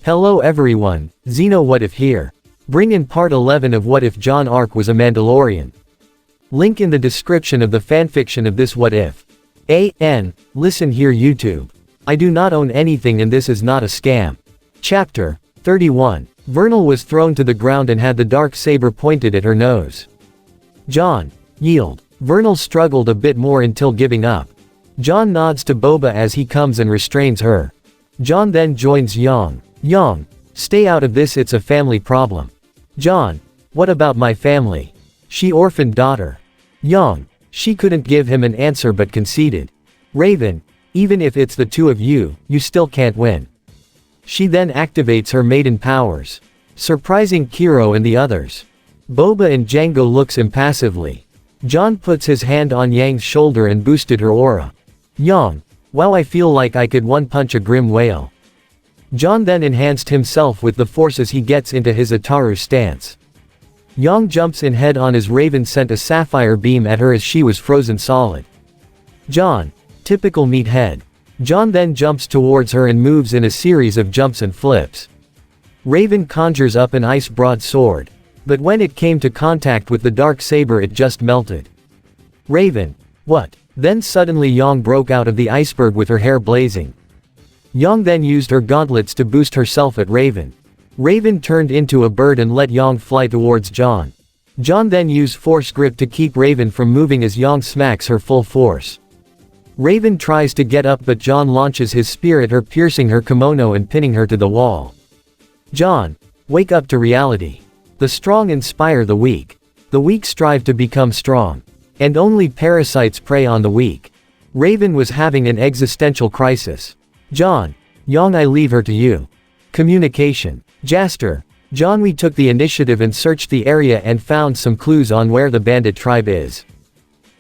Hello everyone, Xeno What If here. Bring in part 11 of What If John Arc was a Mandalorian. Link in the description of the fanfiction of this What If. Listen here YouTube. I do not own anything and this is not a scam. Chapter 31. Vernal was thrown to the ground and had the dark saber pointed at her nose. John, yield. Vernal struggled a bit more until giving up. John nods to Boba as he comes and restrains her. John then joins Yang. Yang, stay out of this, it's a family problem. John, what about my family? She orphaned daughter. Yang, she couldn't give him an answer but conceded. Raven, even if it's the two of you, you still can't win. She then activates her maiden powers, surprising Kiro and the others. Boba and Jango looks impassively. John puts his hand on Yang's shoulder and boosted her aura. Yang, wow, I feel like I could one-punch a grim whale. John then enhanced himself with the force as he gets into his Ataru stance. Yang jumps in head on as Raven sent a sapphire beam at her as she was frozen solid. John, typical meathead. John then jumps towards her and moves in a series of jumps and flips. Raven conjures up an ice broadsword, but when it came to contact with the dark saber it just melted. Raven, what? Then suddenly Yang broke out of the iceberg with her hair blazing. Yang then used her gauntlets to boost herself at Raven. Raven turned into a bird and let Yang fly towards John. John then used force grip to keep Raven from moving as Yang smacks her full force. Raven tries to get up but John launches his spear at her, piercing her kimono and pinning her to the wall. John, wake up to reality. The strong inspire the weak. The weak strive to become strong. And only parasites prey on the weak. Raven was having an existential crisis. John, Yang, I leave her to you. Communication. Jaster, John, we took the initiative and searched the area and found some clues on where the bandit tribe is.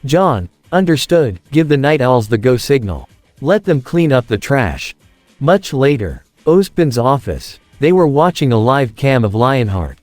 John, understood, give the night owls the go signal. Let them clean up the trash. Much later, Ozpin's office. They were watching a live cam of Lionheart.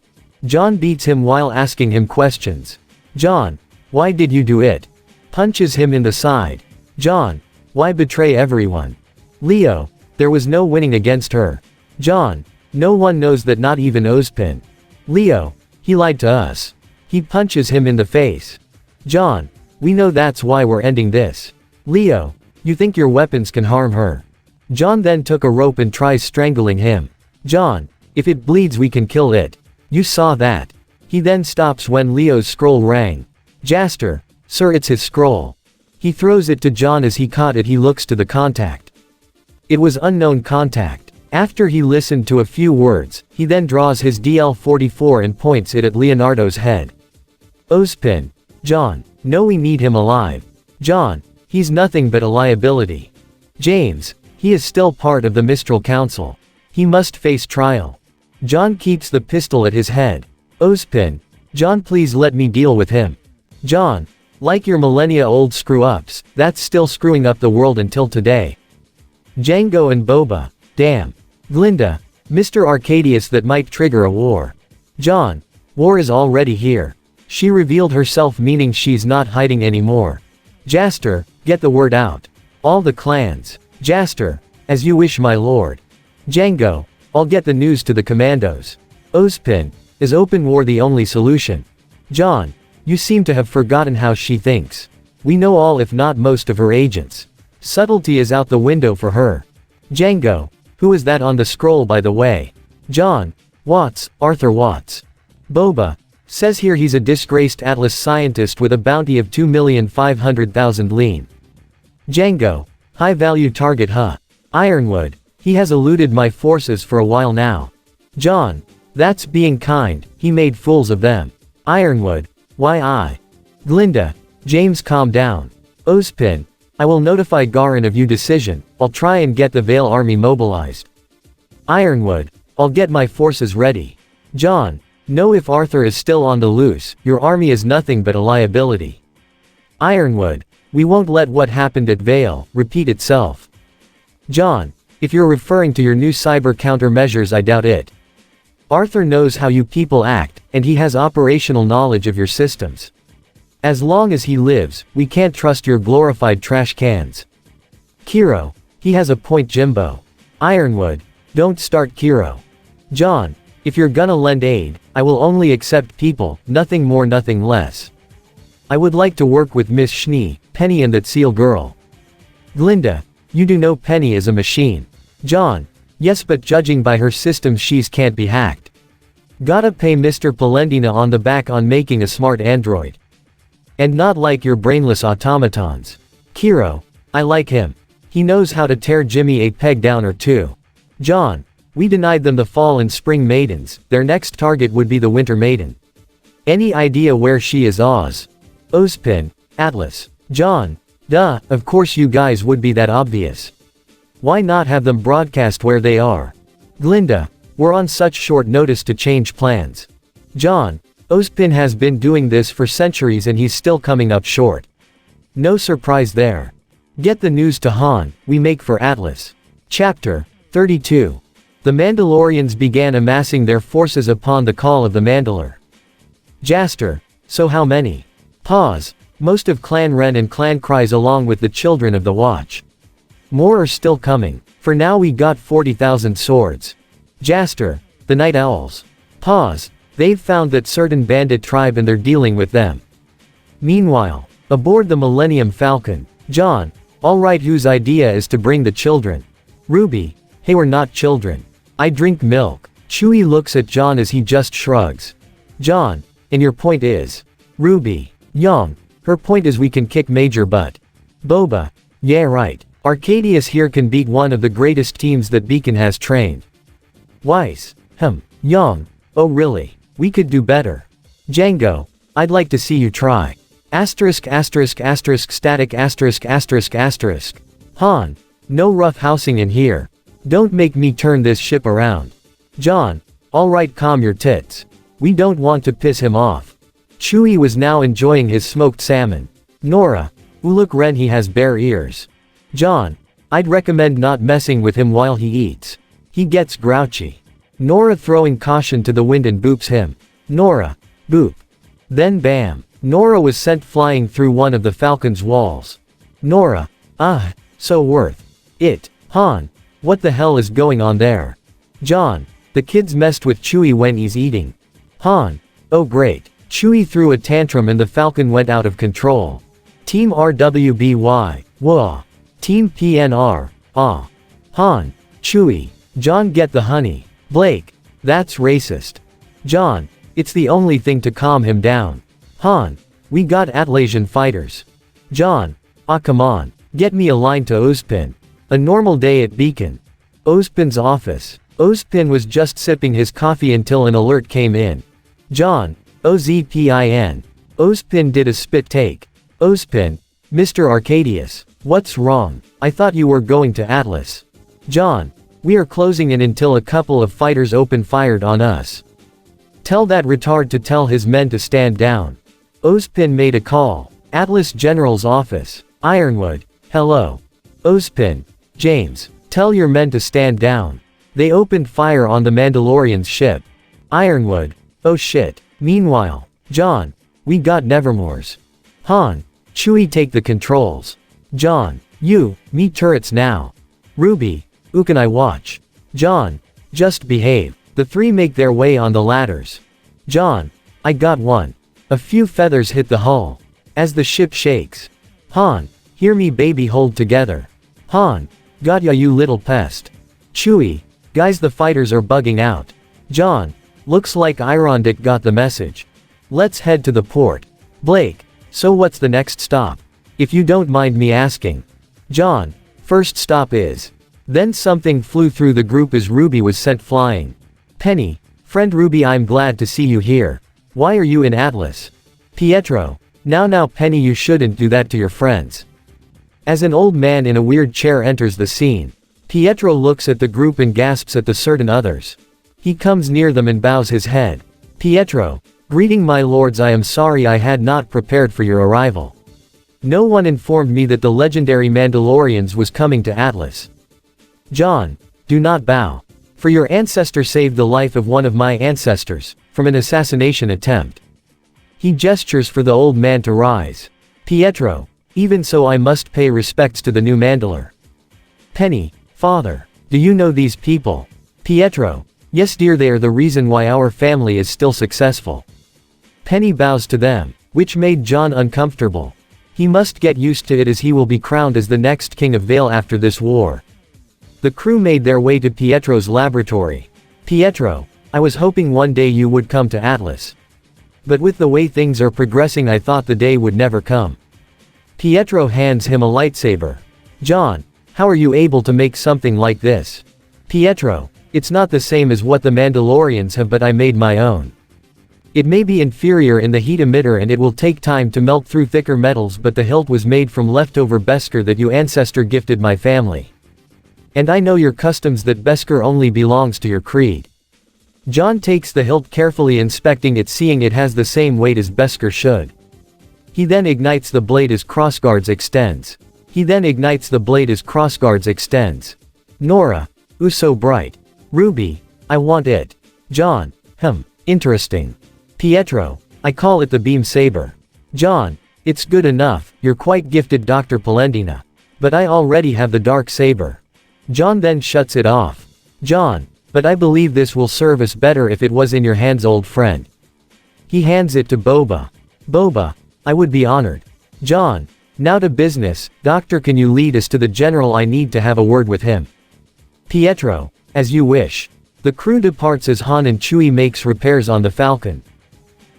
John beats him while asking him questions. John, why did you do it? Punches him in the side. John, why betray everyone? Leo, there was no winning against her. John, no one knows that, not even Ozpin. Leo, he lied to us. He punches him in the face. John, we know, that's why we're ending this. Leo, you think your weapons can harm her? John then took a rope and tries strangling him. John, if it bleeds we can kill it. You saw that. He then stops when Leo's scroll rang. Jaster, sir, it's his scroll. He throws it to John. As he caught it he looks to the contact. It was unknown contact. After he listened to a few words, he then draws his DL-44 and points it at Leonardo's head. Ozpin. John, no, we need him alive. John, he's nothing but a liability. James, he is still part of the Mistral Council. He must face trial. John keeps the pistol at his head. Ozpin. John, please let me deal with him. John, like your millennia-old screw-ups, that's still screwing up the world until today. Jango and Boba. Damn. Glinda. Mr. Arcadius, that might trigger a war. John, war is already here. She revealed herself, meaning she's not hiding anymore. Jaster, get the word out. All the clans. Jaster, as you wish, my lord. Jango, I'll get the news to the commandos. Ozpin, is open war the only solution? John, you seem to have forgotten how she thinks. We know all, if not most, of her agents. Subtlety is out the window for her. Jango, who is that on the scroll, by the way? John, Watts, Arthur Watts. Boba, says here he's a disgraced Atlas scientist with a bounty of 2,500,000 lean. Jango, high-value target, huh? Ironwood, he has eluded my forces for a while now. John, that's being kind, he made fools of them. Ironwood, why I? Glinda, James, calm down. Ozpin, I will notify Garin of your decision. I'll try and get the Vale army mobilized. Ironwood, I'll get my forces ready. John, no, if Arthur is still on the loose, your army is nothing but a liability. Ironwood, we won't let what happened at Vale repeat itself. John, if you're referring to your new cyber countermeasures, I doubt it. Arthur knows how you people act, and he has operational knowledge of your systems. As long as he lives, we can't trust your glorified trash cans. Kiro, he has a point, Jimbo. Ironwood, don't start, Kiro. John, if you're gonna lend aid, I will only accept people, nothing more nothing less. I would like to work with Miss Schnee, Penny and that seal girl. Glinda, you do know Penny is a machine. John, yes, but judging by her systems she's can't be hacked. Gotta pay Mr. Palendina on the back on making a smart android. And not like your brainless automatons. Kiro, I like him. He knows how to tear Jimmy a peg down or two. John, we denied them the fall and spring maidens, their next target would be the winter maiden. Any idea where she is? Oz? Ozpin, Atlas. John, duh, of course you guys would be that obvious. Why not have them broadcast where they are? Glinda, we're on such short notice to change plans. John, Ozpin has been doing this for centuries and he's still coming up short. No surprise there. Get the news to Han, we make for Atlas. Chapter 32. The Mandalorians began amassing their forces upon the call of the Mandalore. Jaster, so how many? Pause. Most of Clan Ren and Clan Kryze along with the children of the Watch. More are still coming. For now we got 40,000 swords. Jaster, the Night Owls. Pause. They've found that certain bandit tribe and they're dealing with them. Meanwhile, aboard the Millennium Falcon, John, alright, whose idea is to bring the children? Ruby, hey, we're not children. I drink milk. Chewie looks at John as he just shrugs. John, and your point is? Ruby, young, her point is we can kick major butt. Boba, yeah right. Arcadius here can beat one of the greatest teams that Beacon has trained. Weiss, young, oh really, we could do better. Django, I'd like to see you try. Asterisk asterisk asterisk static asterisk asterisk asterisk. Han, no rough housing in here. Don't make me turn this ship around. John, alright, calm your tits. We don't want to piss him off. Chewie was now enjoying his smoked salmon. Nora, ooh look Ren, he has bare ears. John, I'd recommend not messing with him while he eats. He gets grouchy. Nora throwing caution to the wind and boops him. Nora, boop. Then bam. Nora was sent flying through one of the Falcon's walls. Nora, so worth it. Han, what the hell is going on there? John, the kids messed with Chewie when he's eating. Han, oh great. Chewie threw a tantrum and the Falcon went out of control. Team RWBY, whoa. Team PNR, ah. Han, Chewie, John, get the honey. Blake, that's racist. John, it's the only thing to calm him down. Han, we got Atlasian fighters. John, come on, get me a line to Ozpin. A normal day at Beacon. Ozpin's office. Ozpin was just sipping his coffee until an alert came in. John, Ozpin. Ozpin did a spit take. Ozpin, Mr. Arcadius, what's wrong? I thought you were going to Atlas. John, we are closing in until a couple of fighters open fired on us. Tell that retard to tell his men to stand down. Ozpin made a call. Atlas General's office. Ironwood, hello. Ozpin, James, tell your men to stand down. They opened fire on the Mandalorian's ship. Ironwood, oh shit. Meanwhile, John, we got Nevermore's. Han, Chewie take the controls. John, me turrets now. Ruby, who can I watch? John, just behave. The three make their way on the ladders. John, I got one. A few feathers hit the hull. As the ship shakes. Han, hear me baby, hold together. Han, got ya you little pest. Chewie, guys, the fighters are bugging out. John, looks like Irondick got the message. Let's head to the port. Blake, so what's the next stop? If you don't mind me asking. John, first stop is. Then something flew through the group as Ruby was sent flying. Penny, friend Ruby, I'm glad to see you here. Why are you in Atlas? Pietro, now Penny, you shouldn't do that to your friends. As an old man in a weird chair enters the scene, Pietro looks at the group and gasps at the certain others. He comes near them and bows his head. Pietro, greeting my lords, I am sorry I had not prepared for your arrival. No one informed me that the legendary Mandalorians was coming to Atlas. John, do not bow. For your ancestor saved the life of one of my ancestors, from an assassination attempt. He gestures for the old man to rise. Pietro, even so I must pay respects to the new Mandalore. Penny, father, do you know these people? Pietro, Yes dear, they are the reason why our family is still successful. Penny bows to them, which made John uncomfortable. He must get used to it as he will be crowned as the next king of Vale after this war. The crew made their way to Pietro's laboratory. Pietro, I was hoping one day you would come to Atlas. But with the way things are progressing, I thought the day would never come. Pietro hands him a lightsaber. John, how are you able to make something like this? Pietro, it's not the same as what the Mandalorians have, but I made my own. It may be inferior in the heat emitter and it will take time to melt through thicker metals, but the hilt was made from leftover Beskar that your ancestor gifted my family. And I know your customs that Beskar only belongs to your creed. John takes the hilt, carefully inspecting it, seeing it has the same weight as Beskar should. He then ignites the blade as crossguards extends. Nora, ooh, so bright. Ruby, I want it. John, interesting. Pietro, I call it the beam saber. John, it's good enough, you're quite gifted, Dr. Palendina. But I already have the dark saber. John then shuts it off. John, but I believe this will serve us better if it was in your hands, old friend. He hands it to Boba. Boba, I would be honored. John, now to business. Doctor, can you lead us to the general? I need to have a word with him. Pietro, as you wish. The crew departs as Han and Chewie makes repairs on the Falcon.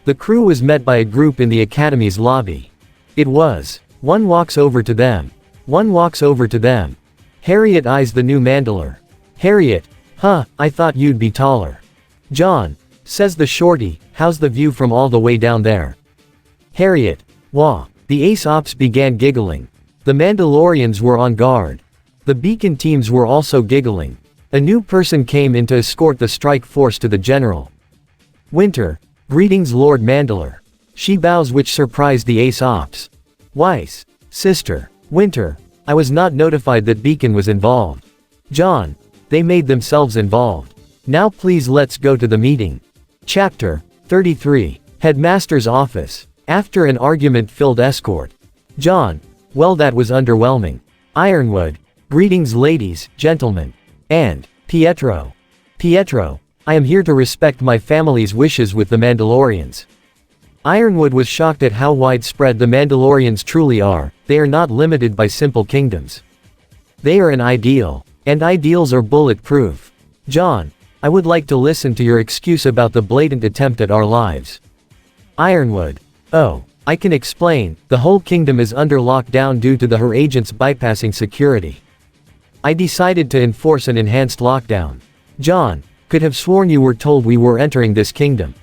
The crew was met by a group in the Academy's lobby. One walks over to them. Harriet eyes the new Mandalore. Harriet, I thought you'd be taller. John, says the shorty, how's the view from all the way down there? Harriet, wah. The Ace Ops began giggling. The Mandalorians were on guard. The beacon teams were also giggling. A new person came in to escort the strike force to the general. Winter, greetings Lord Mandalore. She bows, which surprised the Ace Ops. Weiss, sister. Winter, I was not notified that Beacon was involved. John, they made themselves involved. Now please let's go to the meeting. Chapter 33. Headmaster's Office. After an argument-filled escort. John, well, that was underwhelming. Ironwood, greetings ladies, gentlemen. And, Pietro. Pietro, I am here to respect my family's wishes with the Mandalorians. Ironwood was shocked at how widespread the Mandalorians truly are. They are not limited by simple kingdoms. They are an ideal. And ideals are bulletproof. John, I would like to listen to your excuse about the blatant attempt at our lives. Ironwood, oh, I can explain. The whole kingdom is under lockdown due to her agents bypassing security. I decided to enforce an enhanced lockdown. John, could have sworn you were told we were entering this kingdom.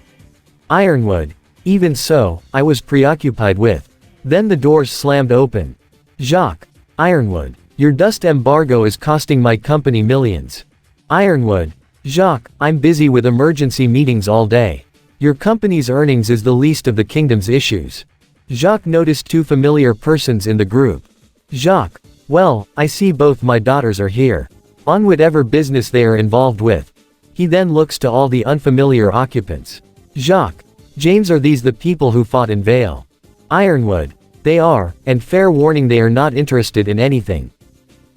Ironwood, even so, I was preoccupied with. Then the doors slammed open. Jacques, Ironwood, your dust embargo is costing my company millions. Ironwood, Jacques, I'm busy with emergency meetings all day. Your company's earnings is the least of the kingdom's issues. Jacques noticed two familiar persons in the group. Jacques, well, I see both my daughters are here. On whatever business they are involved with. He then looks to all the unfamiliar occupants. Jacques, James, are these the people who fought in Vale? Ironwood, they are, and fair warning, they are not interested in anything.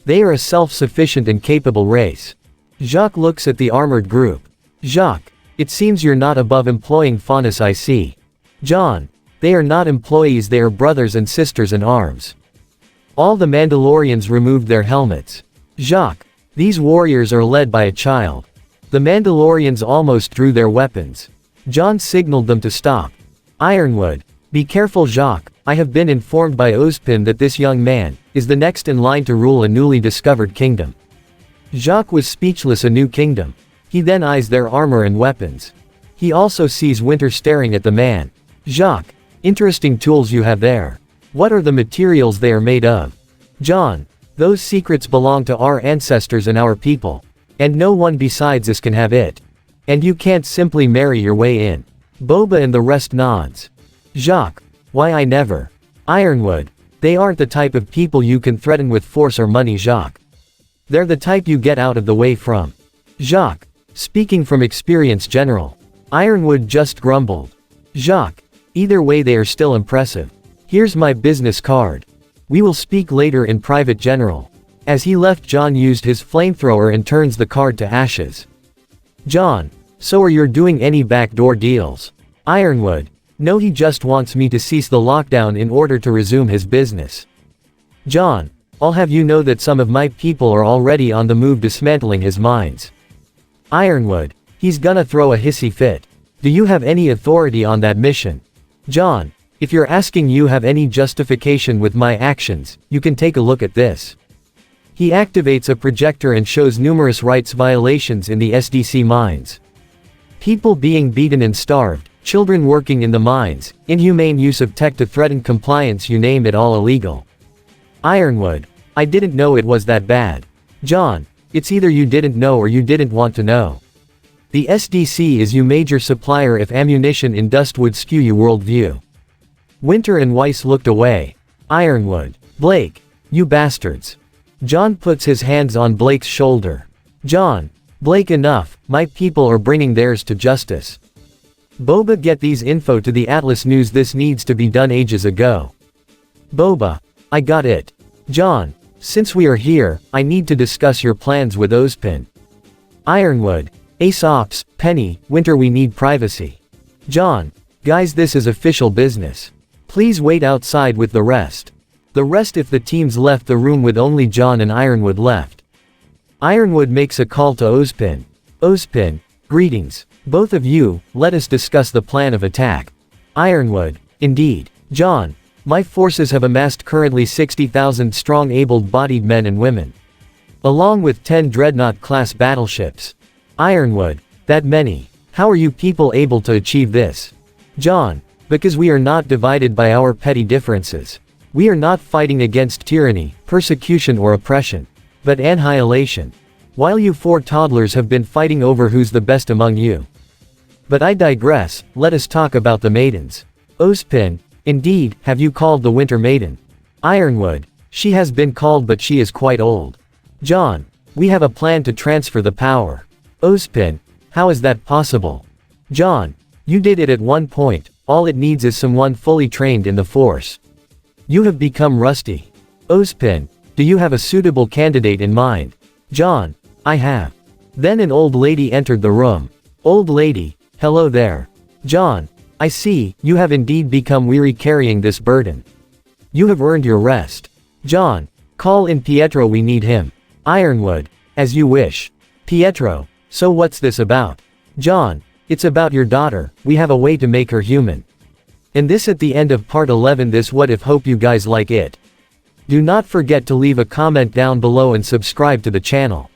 They are a self-sufficient and capable race. Jacques looks at the armored group. Jacques, it seems you're not above employing Faunus, I see. John, they are not employees, they are brothers and sisters in arms. All the Mandalorians removed their helmets. Jacques, these warriors are led by a child. The Mandalorians almost drew their weapons. John signaled them to stop. Ironwood, be careful Jacques, I have been informed by Ozpin that this young man is the next in line to rule a newly discovered kingdom. Jacques was speechless. A new kingdom. He then eyes their armor and weapons. He also sees Winter staring at the man. Jacques, interesting tools you have there. What are the materials they are made of? John, those secrets belong to our ancestors and our people. And no one besides us can have it. And you can't simply marry your way in. Boba and the rest nods. Jacques, why I never. Ironwood, they aren't the type of people you can threaten with force or money Jacques. They're the type you get out of the way from. Jacques, speaking from experience General. Ironwood just grumbled. Jacques, either way they are still impressive. Here's my business card. We will speak later in private General. As he left, John used his flamethrower and turns the card to ashes. John, so are you doing any backdoor deals? Ironwood, no, he just wants me to cease the lockdown in order to resume his business. John, I'll have you know that some of my people are already on the move dismantling his mines. Ironwood, he's gonna throw a hissy fit. Do you have any authority on that mission? John, if you're asking you have any justification with my actions, you can take a look at this. He activates a projector and shows numerous rights violations in the SDC mines. People being beaten and starved, children working in the mines, inhumane use of tech to threaten compliance, you name it, all illegal. Ironwood, I didn't know it was that bad. John, it's either you didn't know or you didn't want to know. The SDC is your major supplier if ammunition in dust would skew your worldview. Winter and Weiss looked away. Ironwood, Blake, you bastards. John puts his hands on Blake's shoulder. John, Blake, enough, my people are bringing theirs to justice. Boba, get these info to the Atlas News, this needs to be done ages ago. Boba, I got it. John, since we are here, I need to discuss your plans with Ozpin. Ironwood, Aesop's, Penny, Winter, we need privacy. John, guys, this is official business. Please wait outside with the rest. The rest if the teams left the room with only John and Ironwood left. Ironwood makes a call to Ozpin. Ozpin, greetings. Both of you, let us discuss the plan of attack. Ironwood, indeed. John, my forces have amassed currently 60,000 strong able-bodied men and women. Along with 10 Dreadnought-class battleships. Ironwood, that many. How are you people able to achieve this? John, because we are not divided by our petty differences. We are not fighting against tyranny, persecution or oppression, but annihilation. While you 4 toddlers have been fighting over who's the best among you. But I digress, let us talk about the maidens. Ozpin, indeed, have you called the Winter Maiden? Ironwood, she has been called but she is quite old. John, we have a plan to transfer the power. Ozpin, how is that possible? John, you did it at one point, all it needs is someone fully trained in the Force. You have become rusty. Ozpin, do you have a suitable candidate in mind? John, I have. Then an old lady entered the room. Old lady, hello there. John, I see, you have indeed become weary carrying this burden. You have earned your rest. John, call in Pietro, we need him. Ironwood, as you wish. Pietro, so what's this about? John, it's about your daughter, we have a way to make her human. And this at the end of part 11 this what if, hope you guys like it. Do not forget to leave a comment down below and subscribe to the channel.